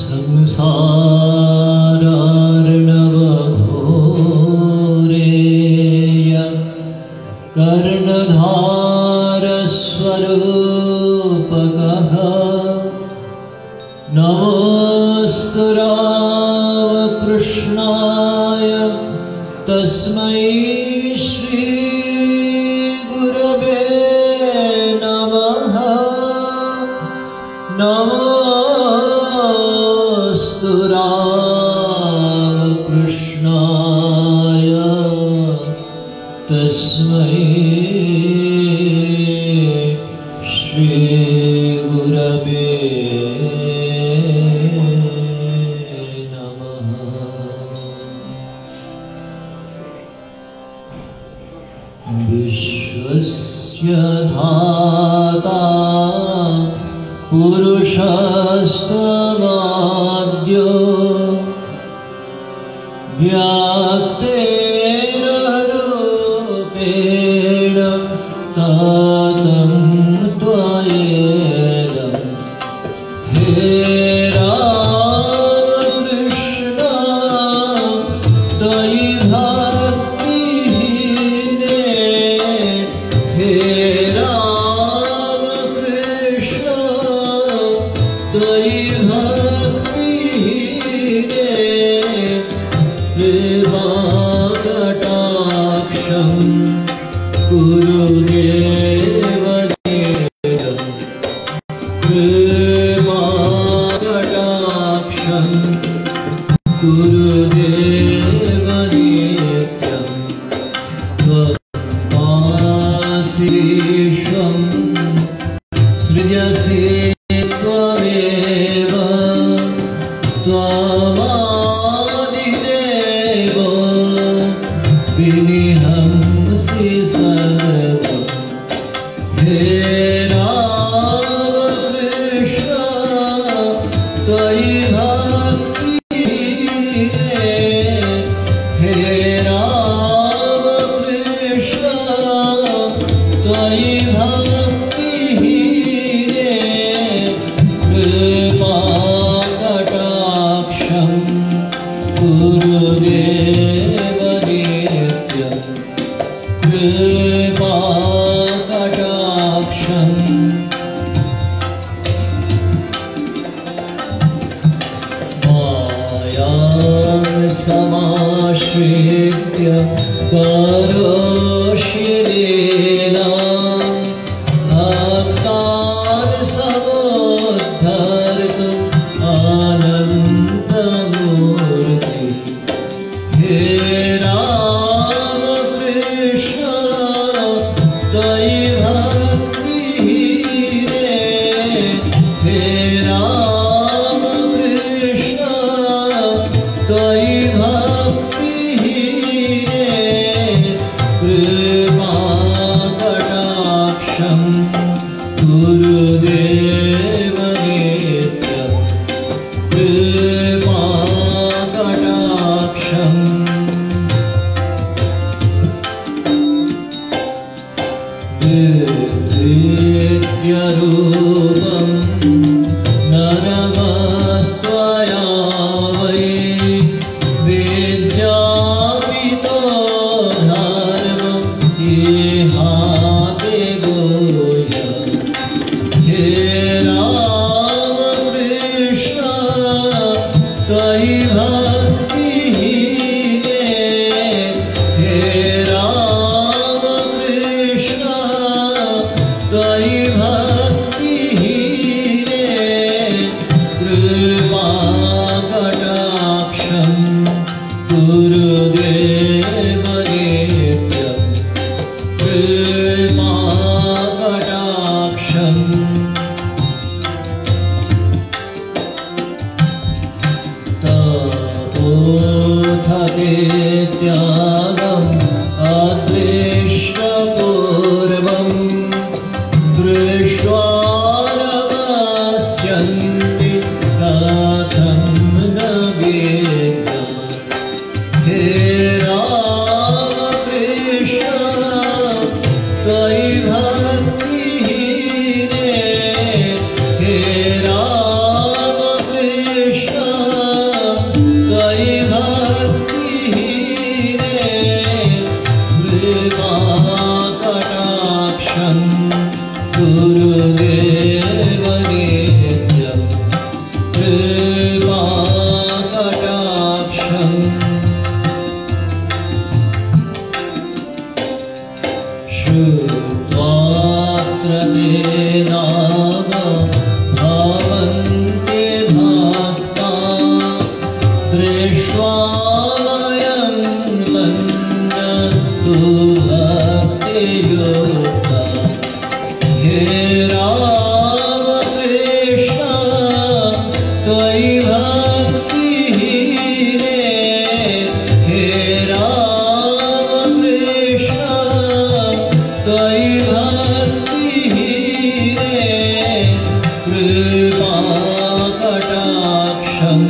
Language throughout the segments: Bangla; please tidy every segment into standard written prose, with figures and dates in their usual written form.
संसारार्णवघोरेय कर्णधारस्वरूपकः नमोऽस्तु रामकृष्णाय तस्मै श्री गुरवे नमः। नमोऽस्तु रामकृष्णाय तस्मै श्री गुरवे नमः। विश्वस्य धाता पुरुषस्त्वमाद्यो व्याप्तेन रूपेण ततं त्वयेदं। हे रामकृष्ण त्वयि भक्तिहीने, हे रामकृष्ण त्वयि भक्तिहीने कृपाकटाक्षं गुरुदेव देवं। कृपाकटाक्षं गुरुदेव नित्यं त्वमासीश्वं सृजसि त्वमेव त्वमादिदेवो विनिहंसि सर्वं। हे रामकृष्ण त्वयि भक्तिहीने, हे रामकृष्ण त्वयि भक्तिहीने कृपाकटाक्षं गुरुदेव नित्यं। कृपाकटाक्षं मायां समाश्रित्य करोषि लीलां। भक्तान् समुद्धर्तुम् आनन्दमूर्ति। हे रामकृष्ण त्वयि भक्तिहीने, हे रामकृष्ण त्वयि भक्तिहीने कृपाकटाक्षं गुरुदेव नित्यं। कृपाकटाक्षं विद्यरूपं नरवत्वया वै विद्यापितो धर्मं इहाते गुह्यम्। हे रामकृष्ण त्वयि भक्तिहीने, हे रामकृष्ण त्वयि भक्तिहीने गुरुदेव नित्यं कृपाकटाक्षम् श्रुत्वात्र ते नाम भवन्ति भक्ता दृष्ट्वा वयं मन्यन्तु भक्तियुक्ता हे रामकृष्ण त्वयि भक्तिहीने हे रामकृष्ण त्वयि भक्तिहीने कृपाकटाक्षं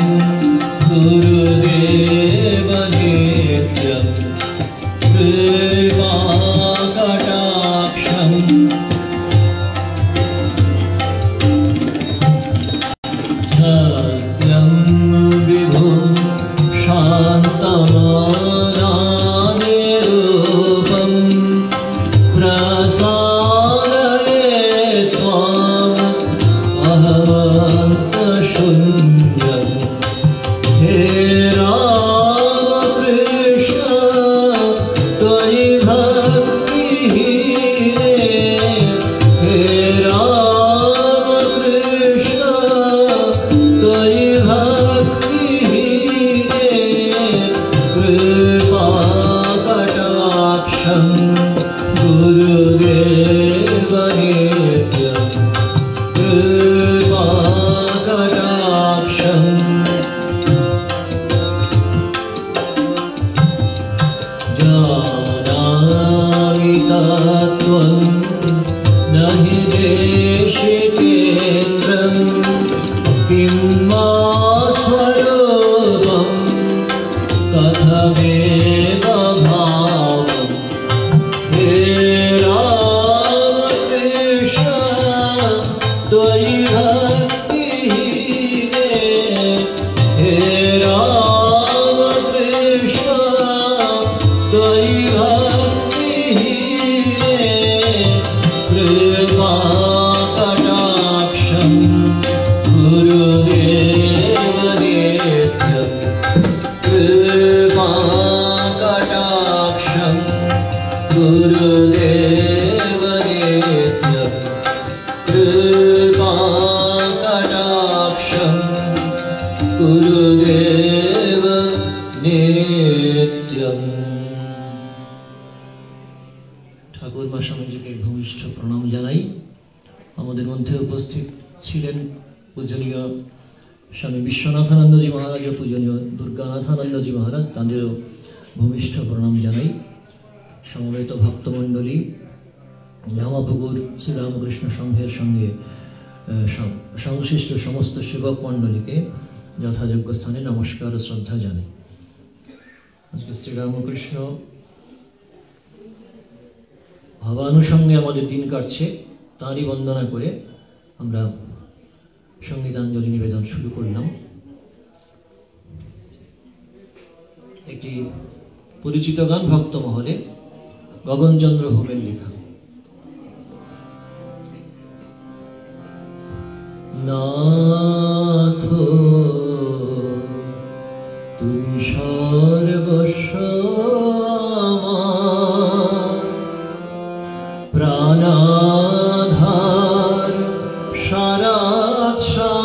गुरुदेव नित्यं कृपाकटाक्षम् सत्यं विभुं शान्तमानानिरूपं प्रसादये त्वाम् अहमन्तशून्यम् हे रामकृष्ण त्वयि भक्तिहीने हे रामकृष्ण त्वयि भक्तिहीने कृपाकटाक्षं गुरुदेव नित्यं कृपाकटाक्षम् जानामि तत्त्वं न हि देशिकेन्द्रं किं वा स्वरूपं कथमेव भावम् हे रामकृष्ण त्वयि भक्तिहीने हे रामकृष्ण त्वयि भक्तिहीने कृपाकटाक्षं गुरुदेव नित्यं कृपाकटाक्षं गुरुदेव नित्यं कृपाकटाक्षं गुरुदेव नित्यं। ঠাকুর মা স্বামীজিকে ভূমিষ্ঠ প্রণাম জানাই। আমাদের মধ্যে উপস্থিত ছিলেন পূজনীয় স্বামী বিশ্বনাথানন্দজি মহারাজ ও পূজনীয় দুর্গানাথানন্দজি মহারাজ, তাঁদেরও ভূমিষ্ঠ প্রণাম জানাই। সমবেত ভক্তমণ্ডলী, জামাপুকুর শ্রীরামকৃষ্ণ সংঘের সঙ্গে সংশ্লিষ্ট সমস্ত সেবক মণ্ডলীকে যথাযোগ্য স্থানে নমস্কার ও শ্রদ্ধা জানাই। আজকে শ্রীরামকৃষ্ণ ভাবানুষঙ্গে আমাদের দিন কাটছে, তাঁরই বন্দনা করে আমরা সঙ্গীতাঞ্জলি নিবেদন শুরু করলাম। একটি পরিচিত গান ভক্ত মহলে, গগনচন্দ্র ভৌমের লেখা। নাথ তুমি সর্বস্ব আমার, প্রাণাধার সারাৎসার,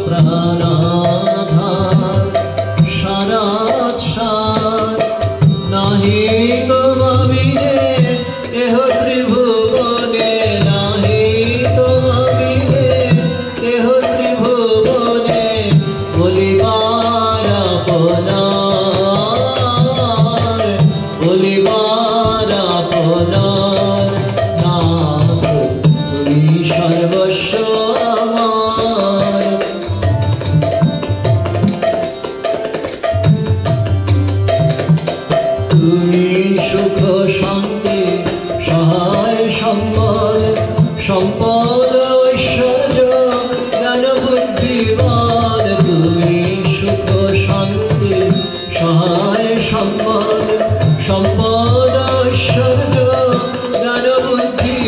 প্রাণাধার সারাৎসার, নাহি তোমাবিনে এহ ত্রিভুবনে, নাহি তোমাবিনে এহ ত্রিভুবনে, বলিবার আপনার, বলিবার আপনার, নাথ তুমি সর্বস্ব আমার। তুমি সুখ শান্তি সহায় সম্পদ, সম্পদ ঐশ্বর্য জ্ঞান বুদ্ধিবাদ, তুমি সুখ শান্তি সহায় সম্পদ, সম্পদ ঐশ্বর্য জ্ঞান বুদ্ধি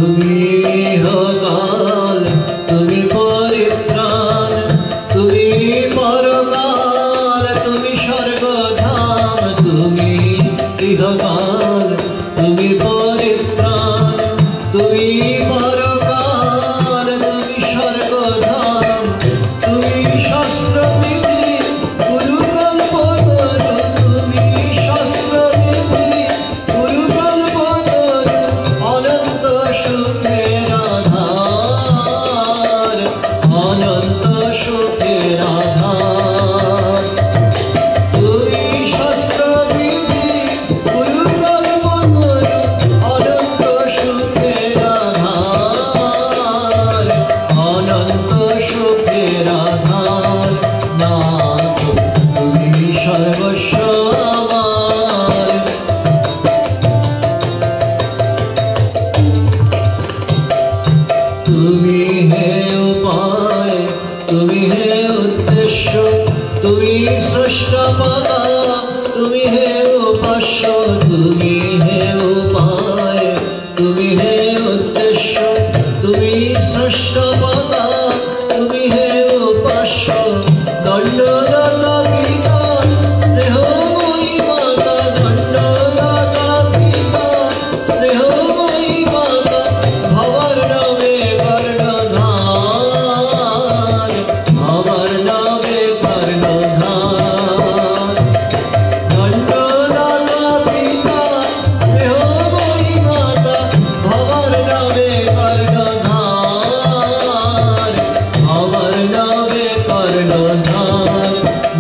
তুমি ইহকাল, তুমি পরিত্রাণ, তুমি পরকাল, তুমি স্বর্গধাম। তুমি ইহকাল, তুমি পরিত্রাণ, তুমি পরকাল, তুমি স্বর্গধাম। তুমি শাস্ত্রবিধি গুরুকল্পতরু, তুমি শাস্ত্রবিধি গুরুকল্পতরু, অনন্ত সুখের আধার, অনন্ত সুখের আধার। তুমি শাস্ত্রবিধি গুরুকল্পতরু, অনন্ত সুখের আধার, অনন্ত সুখের আধার। নাথ তুমি সর্বস্ব আমার। তুমি হে উপায়, তুমি হে উদ্দেশ্য, তুমি স্রষ্টা পাতা, তুমি হে উপাস্য। তুমি হে উপায়, তুমি হে উদ্দেশ্য, তুমি স্রষ্টা পাতা, তুমি হে উপাস্য। দণ্ডদাতা পিতা, স্নেহময়ী মাতা, দণ্ডদাতা পিতা, স্নেহময়ী মাতা, ভবার নামে কর্ণধার, ভবার নামে কর্ণধার। দণ্ডদাতা পিতা, স্নেহময়ী মাতা, ভবার নামে কর্ণধার, ভবার নামে কর্ণধার।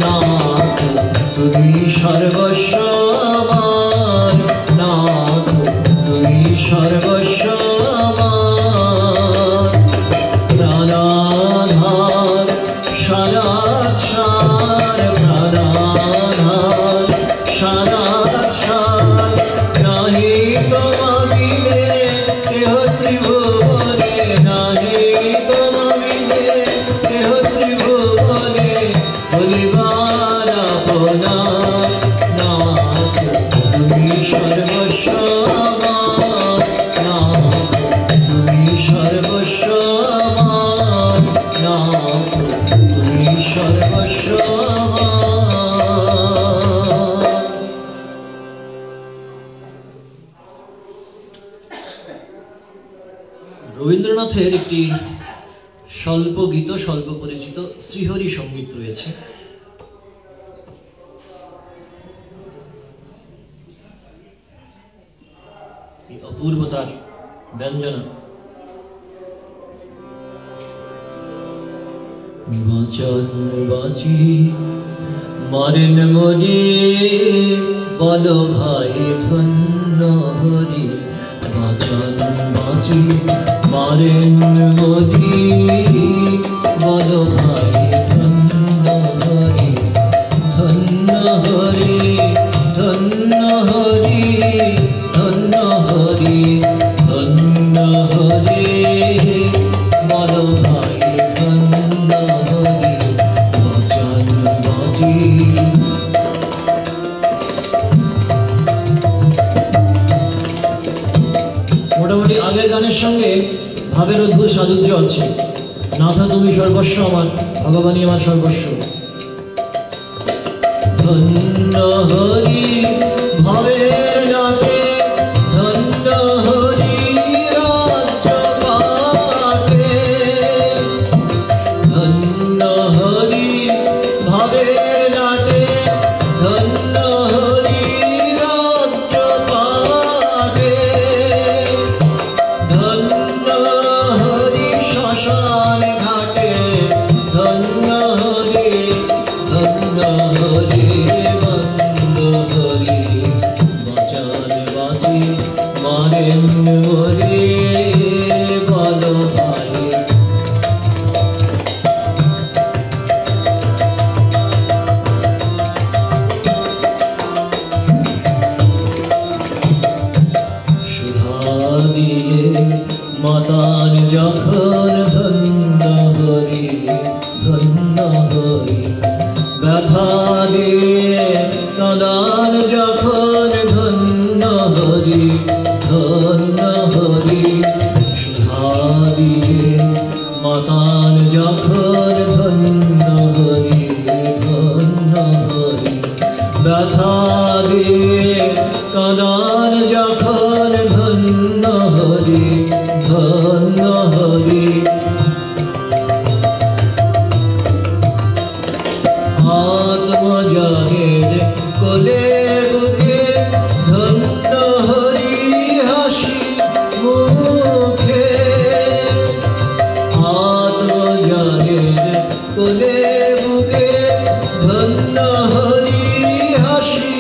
নাথ তুমি সর্বস্ব আমার, নাথ তুমি সর্বস্ব আমার। প্রাণাধার সারাৎসার, প্রাণাধার সারাৎসার। নাহি তোমামিলে কেহ ত্রিভুবনে, নাহি তোমামিলে কেহ ত্রিভুবনে, বলিবার আপনার। নাথ তুমি সর্বস্ব আমার, নাথ তুমি সর্বস্ব আমার, নাথ তুমি সর্বস্ব আমার। রবীন্দ্রনাথের একটি স্বল্প গীত, স্বল্প পরিচিত শ্রীহরি সঙ্গীত রয়েছে। এই অপূর্বতার ব্যঞ্জনা। বাঁচন বাঁচি মারেন মরি, বলো ভাই ধন্য হরি। বাঁচন বাঁচি মারেন মরি, বলো ভাই ধন্য হরি। ধন্য হরি, ধন্য হরি, ধন্য হরি, ধন্য হরি, বলো ভাই ধন্য হরি। বাঁচন বাঁচি। মোটামুটি আগের গানের সঙ্গে ভাবের অদ্ভুত সাযুজ্য আছে। নাথা তুমি সর্বস্ব আমার, ভগবানই আমার সর্বস্ব। ধন্য হরি ভাবের নাটে, ধন্য হরি রাজ্য পাটে। ধন্য হরি ভাবের নাটে, ধন্য হরি রাজ্য পাটে। ধন্য হরি শ্মশান ঘাটে, ধন্য হরি, ধন্য হরি বন্দ হরি। বাঁচন বাঁচি মারেন মরি, বলো ভাই। মাতার যখন ধন্য হরি, ধন্য হরি। ব্যথা দিয়ে কাঁদান যখন ধন্য হরি, ধন্য হরি। ধন্য হরি। আত্মজনের কোলে বুকে ধন্য হরি হাসি মুখে। আত্মজনের কোলে বুকে ধন্য হরি হাসি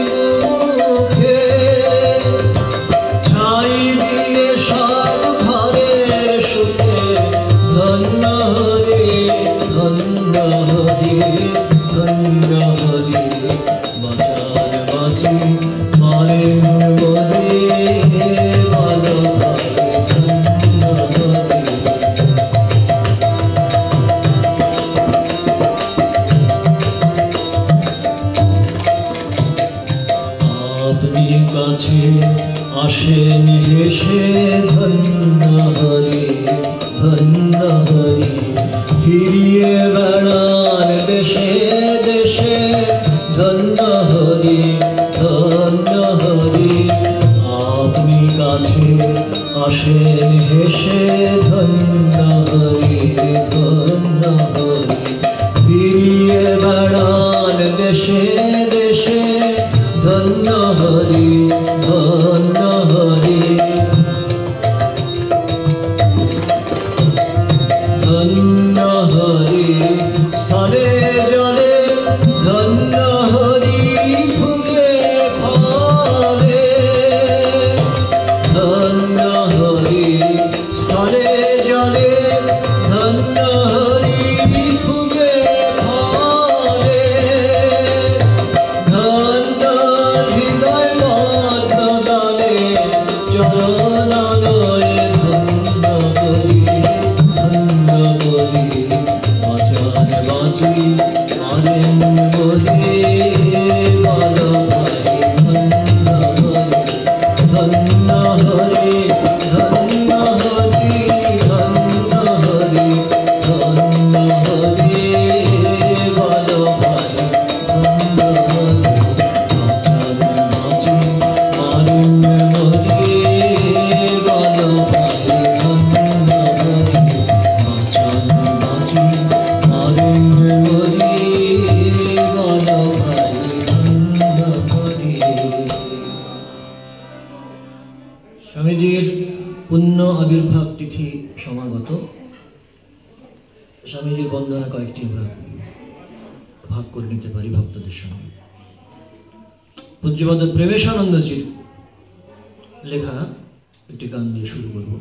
মুখে। ছাই দিয়ে সব ঘরের সুখে ধন্য হরি ধন্য হরি ধন্য হরি। বাঁচার বাঁচি মারে বলে ভালো ভাবে ধন্য হরি। আপনি কাছে আসেন হেসে ধন্য হরি ধন্য হরি। ফিরিয়ে বেড়ান দেশে দেশে ধন্য হরি ধন্য হরি। আপনি কাছে আসেন হেসে ধন্য হরি ধন্য হরি। ফিরিয়ে বেড়ান দেশে দেশে ধন্য হরি ধন্য হরি। ধন্য হরি স্থলে জলে ধন্য হরি ফুলে ফলে। ধন্য হরি স্থলে জলে ধন্য হরি ফুলে ফলে। ধন্য হৃদয় পদ্মদলে চরণালয়ে ধন্য হরি ধন্য হরি। বাঁচান বাঁচি মারেন বলে ভালো ভাই ধন্য হরি ধন্য হরি ধন্য হরি ধন্য হরি ধন্য হরি ভালো ভাই ধন্য হরি। বাঁচান বাঁচি মারেন বলে ভালো ভাই ধন্য হরি। বাঁচান বাঁচি মারেন বলে ভালো ভাই ধন্য হরি। স্বামীজির পুণ্য আবির্ভাব তিথি সমাগত। স্বামীজির বন্দনা কয়েকটি আমরা ভাগ করে নিতে পারি ভক্তদের সঙ্গে। পূজ্যপাদ প্রেমেশানন্দজির লেখা একটি গান দিয়ে শুরু করব।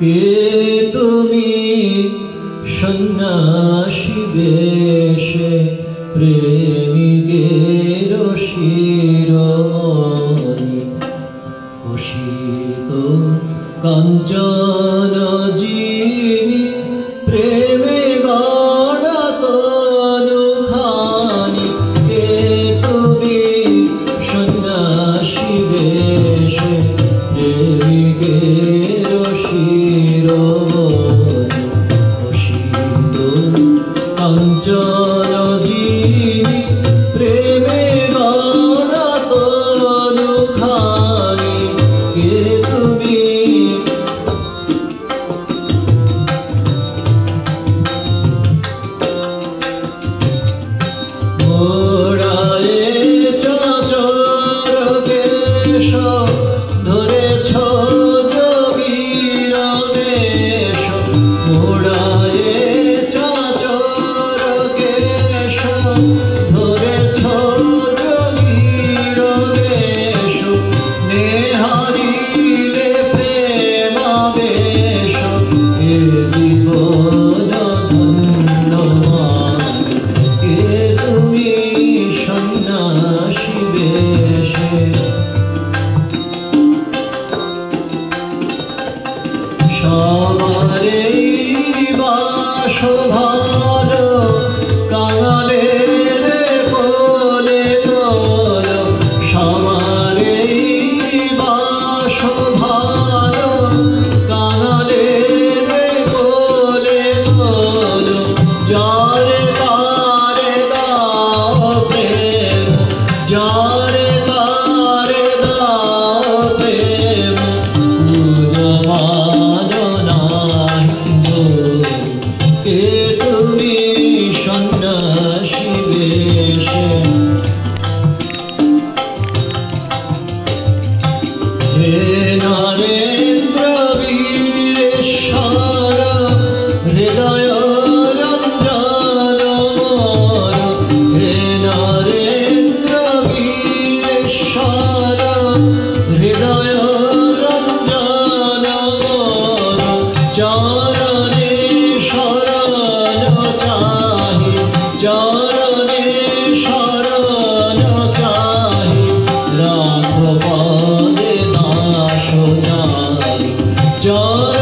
কে তুমি সন্ন্যাসী বেশে প্রেমিকের শিরোমণি। অসিত কাঞ্চন যিনি প্রেমে গড়া তনুখানি। কে তুমি সন্ন্যাসী বেশে প্রেমিকের শিরোমণি। অসিত কাঞ্চন যিনি প্রেমে গড়া তনুখানি। কে তুমি মোড়ায়ে চচর কেশ ধরেছ যোগীর বেশ। মোড়ায়ে চচর কেশ ধরেছ যোগীর বেশ। নেহারিলে প্রেমাবেশ এ জীবন ধন্যবাদ। কে তুমি সন্ন্যাসী বেশে সবারে বাস ভালো কাঙালের কোলে তোল। সবারে বাস ভালো জয়